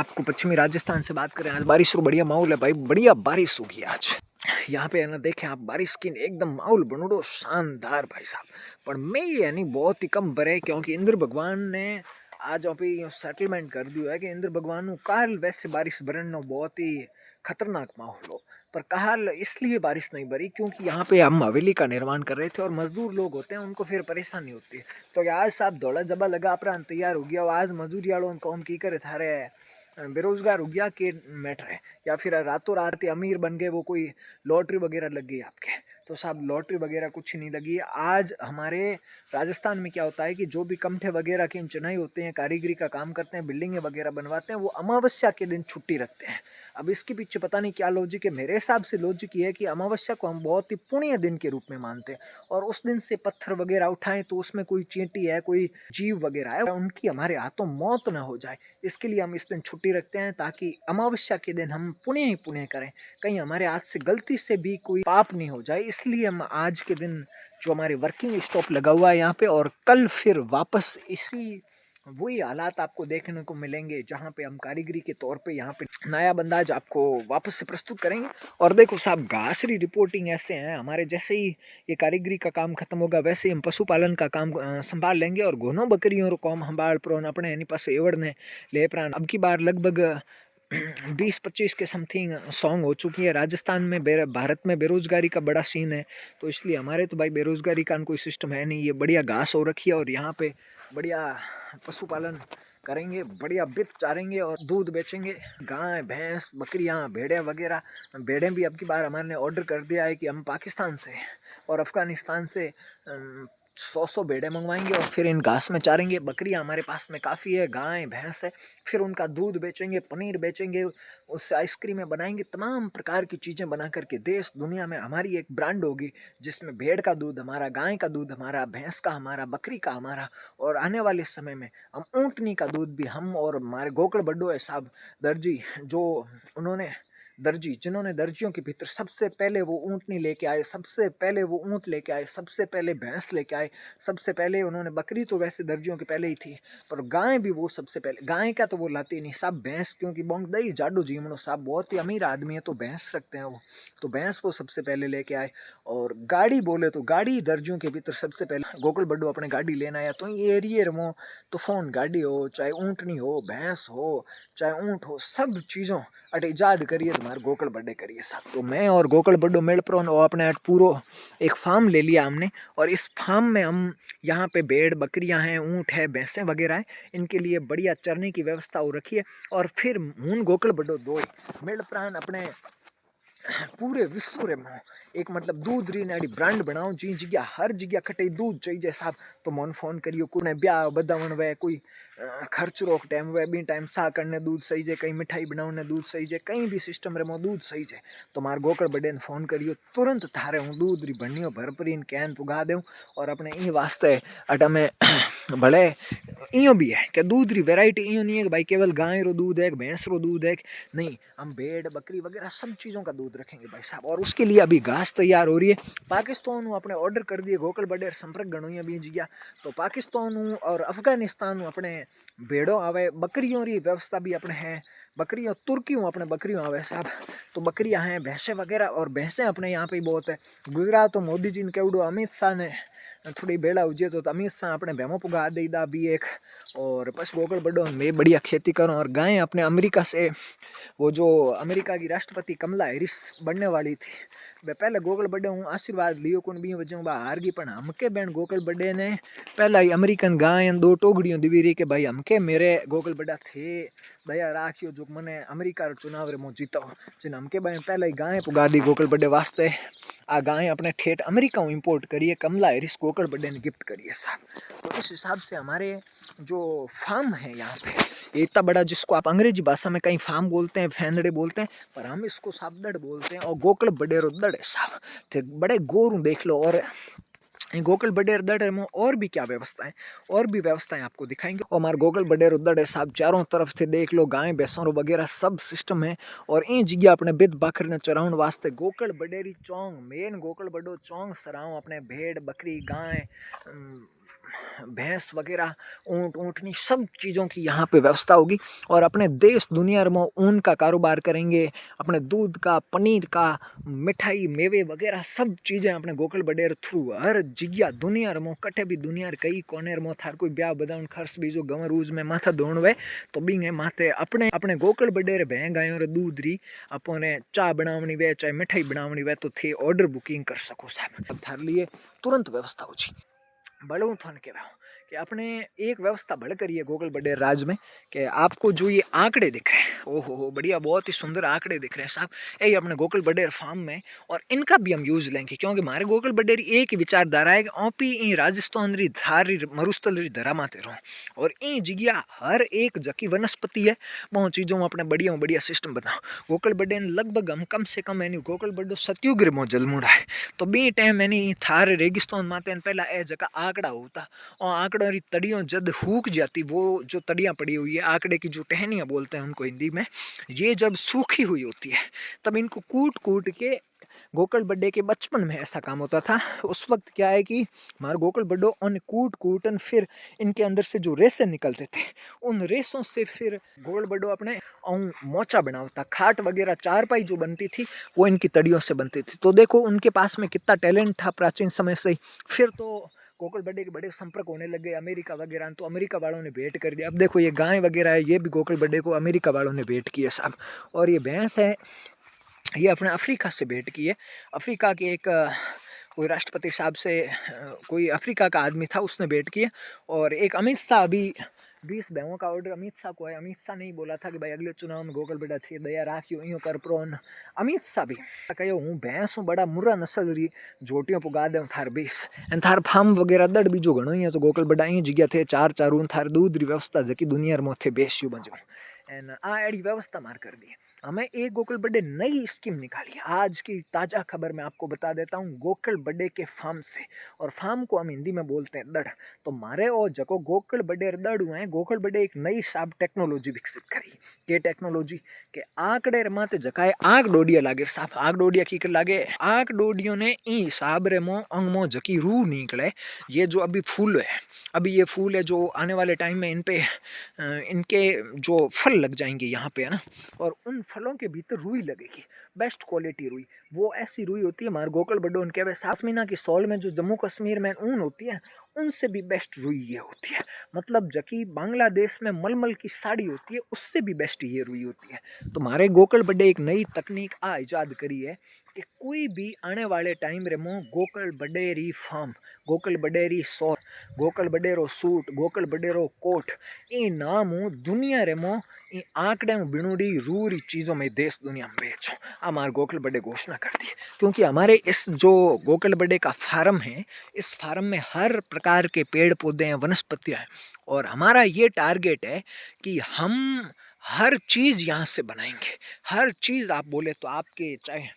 आपको पश्चिमी राजस्थान से बात करें, आज बारिश रो बढ़िया माहौल है भाई, बढ़िया बारिश होगी आज यहाँ पे है ना। देखें आप बारिश की एकदम माहौल बनोड़ो शानदार भाई साहब। पर मैं ये नहीं बहुत ही कम बरे क्योंकि इंद्र भगवान ने आज अभी सेटलमेंट कर दिया है कि इंद्र भगवान काल वैसे बारिश बरन बहुत ही खतरनाक माहौल हो। पर काल इसलिए बारिश नहीं बरी क्योंकि यहाँ पे हम हवेली का निर्माण कर रहे थे और मजदूर लोग होते हैं उनको फिर परेशानी होती है। तो आज साहब दौड़ा जबा लगा अपना तैयार हो गया, आज मजदूरी वालों को हम की करे थारे बेरोजगार हो गया के मैटर है, या फिर रातों रात अमीर बन गए, वो कोई लॉटरी वगैरह लग गई आपके। तो साहब लॉटरी वगैरह कुछ नहीं लगी। आज हमारे राजस्थान में क्या होता है कि जो भी कमठे वगैरह के चुनाई होते हैं, कारीगरी का काम करते हैं, बिल्डिंगें वगैरह बनवाते हैं, वो अमावस्या के दिन छुट्टी रखते हैं। अब इसके पीछे पता नहीं क्या लॉजिक है, मेरे हिसाब से लॉजिक ये है कि अमावस्या को हम बहुत ही पुण्य दिन के रूप में मानते हैं और उस दिन से पत्थर वगैरह उठाएं तो उसमें कोई चींटी है, कोई जीव वगैरह है, उनकी हमारे हाथों मौत ना हो जाए, इसके लिए हम इस दिन छुट्टी रखते हैं ताकि अमावस्या के दिन हम पुण्य ही पुण्य करें, कहीं हमारे हाथ से गलती से भी कोई पाप नहीं हो जाए। इसलिए हम आज के दिन जो हमारे वर्किंग स्टॉप लगा हुआ है यहाँ पे, और कल फिर वापस इसी वही हालात आपको देखने को मिलेंगे जहाँ पे हम कारीगरी के तौर पे यहाँ पे नया अंदाज आपको वापस से प्रस्तुत करेंगे। और देखो साहब घासरी रिपोर्टिंग ऐसे हैं हमारे, जैसे ही ये कारीगरी का काम खत्म होगा वैसे ही हम पशुपालन का काम संभाल लेंगे और घोनों बकरियों को हम संभाल प्रोन अपने यानी पास एवड़ ने ले प्राण। अब की बार लगभग 20-25 के समथिंग सॉन्ग हो चुकी है। राजस्थान में भारत में बेरोजगारी का बड़ा सीन है, तो इसलिए हमारे तो भाई बेरोजगारी का कोई सिस्टम है नहीं। ये बढ़िया घास हो रखी है और यहाँ पे बढ़िया पशुपालन करेंगे, बढ़िया बित चारेंगे और दूध बेचेंगे। गाय भैंस बकरियाँ भेड़ें वगैरह, भेड़ें भी अब की बार हमारे ऑर्डर कर दिया है कि हम पाकिस्तान से और अफ़गानिस्तान से 100 भेड़ें मंगवाएंगे और फिर इन घास में चारेंगे। बकरियां हमारे पास में काफ़ी है, गाय भैंस है, फिर उनका दूध बेचेंगे, पनीर बेचेंगे, उससे आइसक्रीमें बनाएंगे, तमाम प्रकार की चीज़ें बना करके देश दुनिया में हमारी एक ब्रांड होगी जिसमें भेड़ का दूध हमारा, गाय का दूध हमारा, भैंस का हमारा, बकरी का हमारा, और आने वाले समय में हम ऊँटनी का दूध भी हम और हमारे गोकड़ बड्डो है साहब दर्जी, जो उन्होंने दर्जी जिन्होंने दर्जियों के भीतर सबसे पहले वो ऊँटनी लेके आए, सबसे पहले वो ऊँट लेके आए, सबसे पहले भैंस लेके आए, सबसे पहले उन्होंने बकरी तो वैसे दर्जियों के पहले ही थी, पर गाय भी वो सबसे पहले, गाय का तो वो लाते नहीं साहब, भैंस क्योंकि बोंग दही जाडू जीवनो साहब बहुत ही अमीर आदमी है तो भैंस रखते हैं वो, तो भैंस वो सबसे पहले लेके आए। और गाड़ी बोले तो गाड़ी दर्जियों के भीतर सबसे पहले गोकुल बड्डू अपने गाड़ी लेना आया, तो ये एरिए रमो तो फोन गाड़ी हो, चाहे ऊँटनी हो, भैंस हो, चाहे ऊँट हो, सब चीज़ों अट इजाद करिए तुम्हारे गोकल बड्डे करिए साहब। तो मैं और गोकल बड्डो मेल प्रोन और अपने अट पूरो एक फार्म ले लिया हमने, और इस फार्म में हम यहाँ पे भेड़ बकरियाँ हैं, ऊँट है, भैंसें वगैरह हैं, इनके लिए बढ़िया चरने की व्यवस्था हो रखी है। और फिर हूँ गोकल बड्डो दो मेल प्राण अपने पूरे विश्व रे में एक मतलब दूध री नाड़ी ब्रांड बनाओ, जी जगह हर जगह खटे दूध चाहिए साहब, तो मन फोन करियो, कोने ब्याह बधावन वे कोई खर्च रोक टाइम वे बी टाइम सा करने दूध सही है, कहीं मिठाई बनाने दूध सही है, कहीं भी सिस्टम रे मो दूध सही है, तो मार गोकड़ बड़े ने फोन करियो, तुरंत थारे हूँ दूध री भरनियो भरपरी कैन पुगा दूँ। और अपने ई वास्ते अटा में भले इं भी है कि दूध री वेराइटी इं नहीं है कि भाई केवल गाय रो दूध है, भैंस रो दूध है, नहीं, हम भेड़ बकरी वगैरह सब चीज़ों का दूध रखेंगे भाई साहब। और उसके लिए अभी घास तैयार हो रही है, पाकिस्तान अपने ऑर्डर कर दिए गोकल बड़े संपर्क गणोई अभी जिया, तो पाकिस्तान और अफगानिस्तान अपने भेड़ों आवे, बकरियों की व्यवस्था भी अपने हैं, बकरियों तुर्कियों अपने बकरियों आवे साहब, तो बकरियां हैं, भैंसें वगैरह, और भैंसें अपने यहाँ पे बहुत है। गुजरात तो मोदी जी ने केवड़ो अमित शाह ने थोड़ी बेड़ा उजे तो अमित शाह अपने भैमों पुगा दे दा भी एक, और बस गोकल बड़ो मैं बढ़िया खेती करूँ। और गायें अपने अमेरिका से, वो जो अमेरिका की राष्ट्रपति कमला हैरिस बनने वाली थी, वे पहले गोकल बड़े हूँ आशीर्वाद लियो कौन भी वजह बा हार गई, पर हमके बहन गोकल बड़े ने पहला ही अमेरिकन गाय 2 टोगड़ियों दिवी रही कि भाई हमके मेरे गोकल बड़ा थे दया राखियो जो मैंने अमेरिका चुनाव रे मो जीतो, जिन हमके बहन पहले ही गाय पुगा दी गोकल बड़े वास्ते। आ गाय अपने ठेठ अमेरिका इंपोर्ट करिए, कमला हैरिस गोकल बड़े ने गिफ्ट करिए साहब। तो इस हिसाब से हमारे जो फार्म है यहाँ पे इतना बड़ा, जिसको आप अंग्रेजी भाषा में कहीं फार्म बोलते हैं, फैंदड़े बोलते हैं, पर हम इसको साबदड़ बोलते हैं, और गोकल बडेरो दड़ साहब थे बड़े गोरू देख लो। और गोकल बडेर दड़ में और भी क्या व्यवस्था है, और भी व्यवस्थाएं आपको दिखाएंगे। और हमारे गोकल बडेर दड़ है साहब, चारों तरफ से देख लो गाय भैंसों वगैरह सब सिस्टम है। और इन जगह अपने बिद बाखर ने चराउन वास्ते गोकल बडेरी चौंग मेन गोकल बडो चौंग सराओ अपने भेड़ बकरी गाय भैंस वगैरह, ऊँट ऊँटनी सब चीज़ों की यहाँ पे व्यवस्था होगी। और अपने देश दुनिया में ऊन का कारोबार करेंगे, अपने दूध का, पनीर का, मिठाई मेवे वगैरह सब चीज़ें अपने गोकल बडेर थ्रू हर जगह दुनिया में कटे भी दुनिया कई कोनेर में थार कोई ब्याह बदाउन खर्च बीजो गंवर रूज में माथा धोण वे तो बींगे माथे अपने अपने गोकल बडेर भैं गायों रे दूध री अपने चा बनावनी वे चाहे मिठाई बनावनी वे तो थे ऑर्डर बुकिंग कर सको साहब। थार लिए तुरंत व्यवस्था हो जी। बड़ों थन के कि अपने एक व्यवस्था बढ़ करिए गोकल बडेर राज में कि आपको जो ये आंकड़े दिख रहे हैं, ओहो हो बढ़िया, बहुत ही सुंदर आंकड़े दिख रहे हैं साहब, ये अपने गोकल बडेर फार्म में, और इनका भी हम यूज लेंगे क्योंकि हमारे गोकल बडेर एक ही विचारधारा है कि ओपी ई राजस्थान री धार मरुस्थल री धरा माते रहो और ई जगह हर एक जकी वनस्पति है वो चीज़ों में अपने बढ़िया सिस्टम बनाओ। गोकल बडेर लगभग हम कम से कम एनी गोकल बडो सतयुग में जलमुड़ा है तो बी टाइम एनी थार रेगिस्तान माते पहला ए जगह आंकड़ा होता और आंकड़ा री तड़ियों जब सूख जाती, वो जो तड़ियाँ पड़ी हुई है आंकड़े की जो टहनियाँ बोलते हैं उनको हिंदी में, ये जब सूखी हुई होती है तब इनको कूट कूट के गोकल बड्डे के बचपन में ऐसा काम होता था। उस वक्त क्या है कि हमारे गोकल बड्डो उन कूट कूटन फिर इनके अंदर से जो रेसे निकलते थे उन रेसों से फिर गोकल बड्डो अपने मोचा बनाता, खाट वगैरह चारपाई जो बनती थी वो इनकी तड़ियों से बनती थी। तो देखो उनके पास में कितना टैलेंट था प्राचीन समय से ही। फिर तो गोकल बड्डे के बड़े संपर्क होने लगे अमेरिका वगैरह, तो अमेरिका वालों ने भेंट कर दिया। अब देखो ये गाय वगैरह है ये भी गोकल बड्डे को अमेरिका वालों ने भेंट की है साहब। और ये भैंस है ये अपने अफ्रीका से भेंट की है। अफ्रीका के एक कोई राष्ट्रपति साहब से कोई अफ्रीका का आदमी था उसने भेंट की है। और एक अमित शाह अभी 20 भैंसों का ऑर्डर अमित शाह को है। अमित शाह ने ही बोला था कि भाई अगले चुनाव में गोकल बड्डा थी दया राखियो यूँ कर प्रोन। अमित शाह भी कहो हूँ भैंस हूँ बड़ा मुर्रा नस्ल री जोटियों पुगा दे थार 20 एन थार फार्म वगैरह दड़ बीजो घणो ही है तो गोकल बड्डा ही जगह थे चार थार दूध री व्यवस्था जकी दुनिया में थे बेस्यू बजो एन आ एड़ी व्यवस्था मार कर दी। हमें एक गोकल बड्डे नई स्कीम निकाली। आज की ताज़ा खबर मैं आपको बता देता हूँ गोकल बड्डे के फार्म से, और फार्म को हम हिंदी में बोलते हैं दड़। तो मारे और जको गोकल बड्डे दड़ हुए हैं गोकल बड्डे एक नई साब टेक्नोलॉजी विकसित करी। ये टेक्नोलॉजी के आंकड़े रमाते जकाए आग डोडिया लागे साफ आग डोडिया की लागे आग डोडियों ने ई साब रे मो अंग मो जकी रूह निकले। ये जो अभी फूल है अभी ये फूल है जो आने वाले टाइम में इन पे इनके जो फल लग जाएंगे यहाँ पे है ना, और उन फलों के भीतर रुई लगेगी बेस्ट क्वालिटी रुई। वो ऐसी रुई होती है हमारे गोकल बड्डो उनके वे सासमीना की सॉल में जो जम्मू कश्मीर में ऊन होती है उनसे भी बेस्ट रुई ये होती है। मतलब जबकि बांग्लादेश में मलमल की साड़ी होती है उससे भी बेस्ट ये रुई होती है। तो हमारे गोकल बड्डे एक नई तकनीक आ इजाद करी है कि कोई भी आने वाले टाइम रे मो गोकल बडेरी फार्म, गोकल बडेरी सौर, गोकल बडेरो सूट, गोकल बडेरो कोट, ये नाम दुनिया रे मो ये आंकड़े में बिनुड़ी रूरी चीज़ों में देश दुनिया में बेचो हमारे गोकल बड्डे घोषणा कर दी। क्योंकि हमारे इस जो गोकल बड्डे का फार्म है इस फार्म में हर प्रकार के पेड़ पौधे हैं वनस्पतियाँ हैं, और हमारा ये टारगेट है कि हम हर चीज़ यहाँ से बनाएंगे। हर चीज़ आप बोले तो आपके चाहे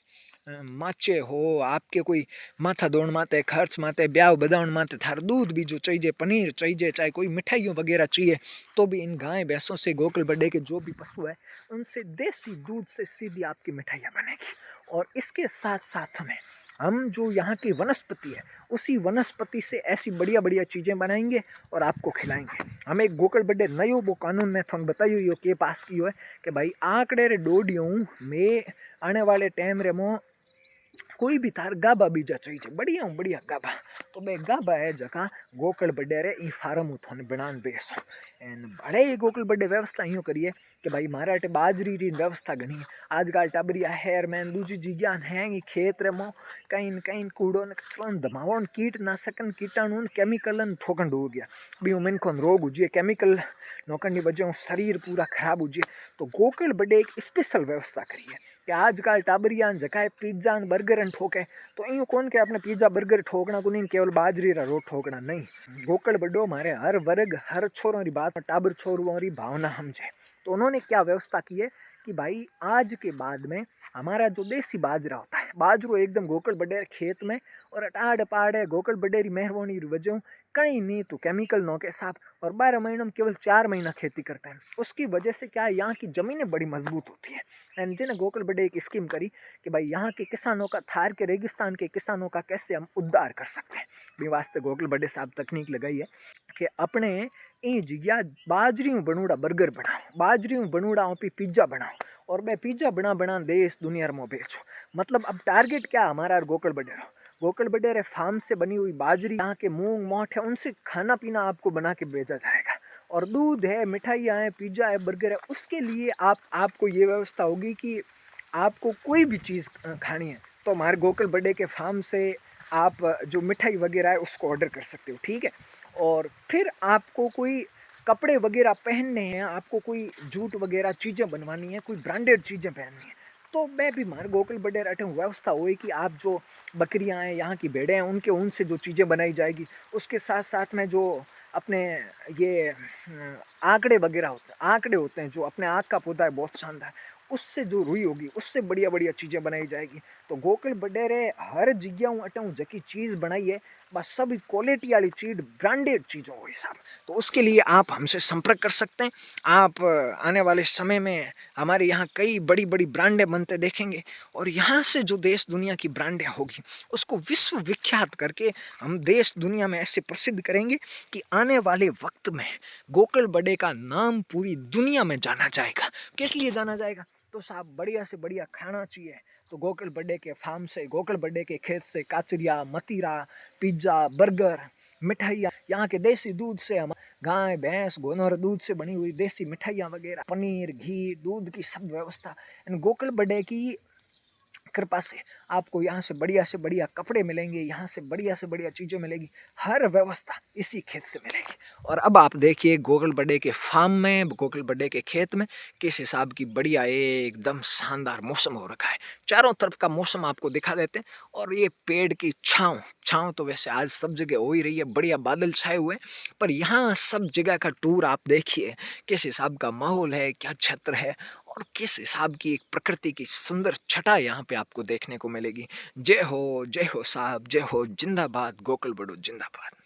माचे हो, आपके कोई माथा दौड़ माते खर्च माते ब्याह बदाउन माते थार दूध भी जो चाहिए, पनीर चाहिए, चाहे कोई मिठाइयों वगैरह चाहिए तो भी इन गाय भैंसों से गोकल बड्डे के जो भी पशु है उनसे देसी दूध से सीधी आपकी मिठाइयाँ बनेगी। और इसके साथ साथ हम जो यहाँ की वनस्पति है उसी वनस्पति से ऐसी बढ़िया बढ़िया चीज़ें बनाएंगे और आपको खिलाएंगे। हमें एक गोकल बड्डे नयो वो कानून ने थोड़ा बताइयो यो के पास की है कि भाई आंकड़े रे डोडियों में आने वाले टाइम रे मो कोई भी तार गाबा बीजा चाहिए बढ़िया गाबा तो बे गाबा है जगह गोकल बड्डे रे ई फार्म उठोने बनान बेसो एन बड़े गोकल बड्डे व्यवस्था यूँ करिए कि भाई मारे अटे बाजरी री व्यवस्था घनी है। आजकल टाबरिया हेयर मैन दूजी जिज्ञान है खेत रे मो कहीं कहीं कूड़ो ने कचरो दमावो कीटनाशकन कीटाणु केमिकल थोकंड हो गया भी उमिन को रोग उजिए केमिकल नौकंडी वजह शरीर पूरा खराब उजिए। तो गोकल बड्डे एक स्पेशल व्यवस्था करिए कि आजकल टाबरिया जगह पिज्जा बर्गर ठोके तो यूँ कौन के अपने पिज्जा बर्गर ठोकना को नहीं केवल बाजरी रा रोट ठोकना नहीं। गोकल बड्डो मारे हर वर्ग हर छोरों री बात टाबर छोरों री भावना समझे। तो उन्होंने क्या व्यवस्था की है कि भाई आज के बाद में हमारा जो देसी बाजरा होता है, बाजरो एकदम गोकल बडेर खेत में और अटाड़ पाड़े गोकल बडेरी मेहरबानी वजह कहीं नहीं तो केमिकल नो के साथ और 12 महीनों में केवल 4 महीना खेती करते हैं। उसकी वजह से क्या है, यहाँ की ज़मीनें बड़ी मजबूत होती है। एंड जिन्हें गोकल बडे एक स्कीम करी कि भाई यहाँ के किसानों का, थार के रेगिस्तान के किसानों का कैसे हम उद्धार कर सकते हैं। भी वास्ते गोकल बडे साहब तकनीक लगाई है कि अपने ई जगह बाजरी बनूड़ा बर्गर बनाओ, बाजरी बनूड़ा पी पिज्जा बनाओ और मैं पिज्जा बना बना देश दुनिया में बेचो। मतलब अब टारगेट क्या हमारा गोकल बडेरो, गोकल बडेरे फार्म से बनी हुई बाजरी, यहाँ के मूंग मोठ है, उनसे खाना पीना आपको बना के बेचा जाएगा। और दूध है, मिठाइयाँ हैं, पिज्जा है, बर्गर है, उसके लिए आपको ये व्यवस्था होगी कि आपको कोई भी चीज़ खानी है तो हमारे गोकल बडे के फार्म से आप जो मिठाई वगैरह है उसको ऑर्डर कर सकते हो, ठीक है। और फिर आपको कोई कपड़े वगैरह पहनने हैं, आपको कोई जूट वगैरह चीज़ें बनवानी है, कोई ब्रांडेड चीज़ें पहननी है, तो मैं भी मार गोकल बडेर अटे व्यवस्था हुई कि आप जो बकरियां हैं, यहाँ की भेड़ें हैं, उनके उनसे जो चीज़ें बनाई जाएगी, उसके साथ साथ में जो अपने ये आंकड़े वगैरह होते हैं, आंकड़े होते हैं जो अपने आँख का पौधा है बहुत शानदार, उससे जो रुई होगी उससे बढ़िया बढ़िया चीज़ें बनाई जाएगी। तो गोकल बडेरे हर जगह अटूँ जकी चीज़ बनाई है बस सब क्वालिटी वाली चीज़, ब्रांडेड चीज़ों को हिसाब। तो उसके लिए आप हमसे संपर्क कर सकते हैं। आप आने वाले समय में हमारे यहाँ कई बड़ी बड़ी ब्रांडें बनते देखेंगे और यहाँ से जो देश दुनिया की ब्रांडें होगी उसको विश्व विख्यात करके हम देश दुनिया में ऐसे प्रसिद्ध करेंगे कि आने वाले वक्त में गोकल बडे का नाम पूरी दुनिया में जाना जाएगा। किस लिए जाना जाएगा? तो साहब बढ़िया से बढ़िया खाना चाहिए तो गोकल बडे के फार्म से, गोकल बडे के खेत से काचरिया, मतीरा, पिज्ज़ा, बर्गर, मिठाइयाँ, यहाँ के देसी दूध से, हम गाय भैंस गोनर दूध से बनी हुई देसी मिठाइयाँ वगैरह, पनीर घी दूध की सब व्यवस्था। एंड गोकल बडे की कृपा से आपको यहाँ से बढ़िया कपड़े मिलेंगे, यहाँ से बढ़िया चीज़ें मिलेगी, हर व्यवस्था इसी खेत से मिलेगी। और अब आप देखिए गोकल बडे के फार्म में, गोकल बडे के खेत में किस हिसाब की बढ़िया एकदम शानदार मौसम हो रखा है। चारों तरफ का मौसम आपको दिखा देते हैं और ये पेड़ की छाँव, छाँव तो वैसे आज सब जगह हो ही रही है, बढ़िया बादल छाए हुए, पर यहाँ सब जगह का टूर आप देखिए किस हिसाब का माहौल है, क्या क्षेत्र है और किस हिसाब की एक प्रकृति की सुंदर छटा यहाँ पे आपको देखने को मिलेगी। जय हो साहब, जय हो, जिंदाबाद गोकल बड़ू जिंदाबाद।